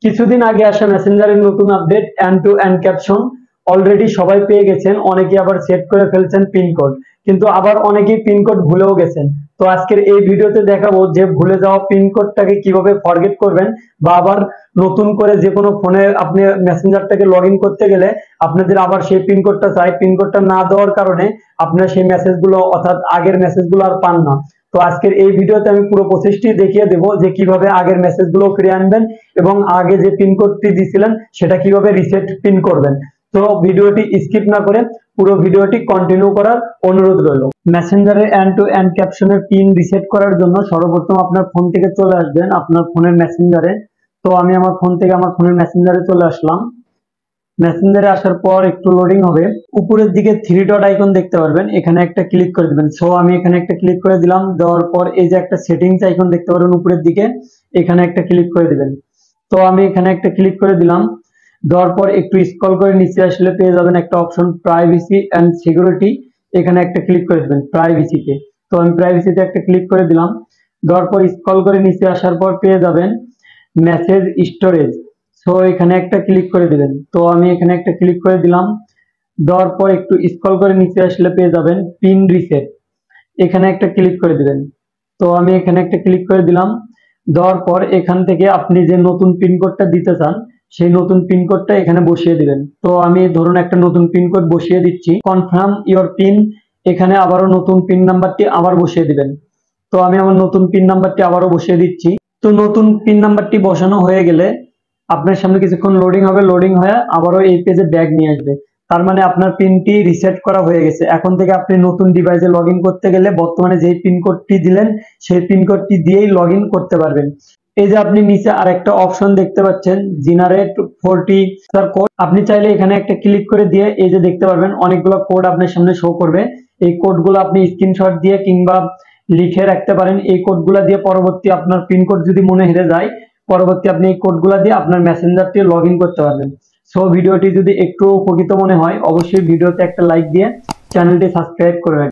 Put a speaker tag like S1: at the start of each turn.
S1: কিছুদিন আগে আসা মেসেঞ্জারের নতুন update end to end caption already সবাই পেয়ে গেছেন, অনেকে আবার সেট করে ফেলছেন পিন কোড, কিন্তু আবার অনেকেই পিন কোড ভুলেও গেছেন। তো আজকের এই ভিডিওতে দেখাবো যে ভুলে যাওয়া পিন কোডটাকে কিভাবে ফরগেট করবেন, বা আবার নতুন করে যে কোনো ফোনে আপনি মেসেঞ্জারটাকে লগ ইন করতে গেলে আপনাদের আবার সেই পিন কোডটা চাই, পিন কোডটা না দেওয়ার কারণে আপনারা সেই মেসেজগুলো অর্থাৎ আগের মেসেজগুলো আর পান না। তো আজকের এই ভিডিওতে আমি পুরো প্রসেসটি দেখিয়ে দেবো যে কিভাবে আগের মেসেজগুলো ফিরিয়ে আনবেন এবং আগে যে পিন কোডটি দিয়েছিলেন সেটা কিভাবে রিসেট পিন করবেন। তো ভিডিওটি স্কিপ না করে পুরো ভিডিওটি কন্টিনিউ করার অনুরোধ রইল। মেসেঞ্জারের এন্ড টু এন্ড ক্যাপশনের পিন রিসেট করার জন্য সর্বপ্রথম আপনার ফোন থেকে চলে আসবেন আপনার ফোনের মেসেঞ্জারে। তো আমি আমার ফোন থেকে আমার ফোনের মেসেঞ্জারে চলে আসলাম। মেসেঞ্জারে আসার পর একটু লোডিং হবে, উপরের দিকে থ্রি ডট আইকন দেখতে পারবেন, এখানে একটা ক্লিক করে দিবেন। সো আমি এখানে একটা ক্লিক করে দিলাম। দেওয়ার পর এই যে একটা সেটিংস আইকন দেখতে পারবেন উপরের দিকে, এখানে একটা ক্লিক করে দিবেন। তো আমি এখানে একটা ক্লিক করে দিলাম। দেওয়ার পর একটু স্ক্রল করে নিচে আসলে পেয়ে যাবেন একটা অপশন প্রাইভেসি এন্ড সিকিউরিটি, এখানে একটা ক্লিক করে দিবেন প্রাইভেসিতে। তো আমি প্রাইভেসিতে একটা ক্লিক করে দিলাম। দেওয়ার পর স্ক্রল করে নিচে আসার পর পেয়ে যাবেন মেসেজ স্টোরেজ। সো এখানে একটা ক্লিক করে দিবেন। তো আমি এখানে একটা ক্লিক করে দিলাম। দেওয়ার পর একটু স্ক্রল করে নিচে আসলে পেয়ে যাবেন পিন রিসেট, এখানে একটা ক্লিক করে দিবেন। তো আমি এখানে একটা ক্লিক করে দিলাম। দেওয়ার পর এখান থেকে আপনি যে নতুন পিন কোডটা দিতে চান সেই নতুন পিন কোডটা এখানে বসিয়ে দিবেন। তো আমি ধরুন একটা নতুন পিন কোড বসিয়ে দিচ্ছি, কনফার্ম ইওর পিন, এখানে আবারও নতুন পিন নাম্বারটি আবার বসিয়ে দিবেন। তো আমি আমার নতুন পিন নাম্বারটি আবারও বসিয়ে দিচ্ছি। তো নতুন পিন নাম্বারটি বসানো হয়ে গেলে আপনার সামনে কিছুক্ষণ লোডিং হবে, লোডিং হয়ে আবারও এই পেজে ব্যাক নিয়ে আসবে। তার মানে আপনার পিনটি রিসেট করা হয়ে গেছে। এখন থেকে আপনি নতুন ডিভাইসে লগ ইন করতে গেলে বর্তমানে যেই পিন কোডটি দিলেন সেই পিন কোডটি দিয়েই লগ ইন করতে পারবেন। এই যে আপনি নিচে আরেকটা অপশন দেখতে পাচ্ছেন জেনারেট 40 কোড, আপনি চাইলে এখানে একটা ক্লিক করে দিয়ে এই যে দেখতে পারবেন অনেকগুলো কোড আপনার সামনে শো করবে। এই কোডগুলো আপনি স্ক্রিনশট দিয়ে কিংবা লিখে রাখতে পারেন। এই কোডগুলো দিয়ে পরবর্তী আপনার পিন কোড যদি মনে হেরে যায়, পরবর্তী আপনি এই কোডগুলো দিয়ে আপনার মেসেঞ্জারটি লগ ইন করতে পারবেন। সো ভিডিওটি যদি একটু উপকৃত মনে হয় অবশ্যই ভিডিওতে একটা লাইক দিয়ে চ্যানেলটি সাবস্ক্রাইব করে রাখবেন।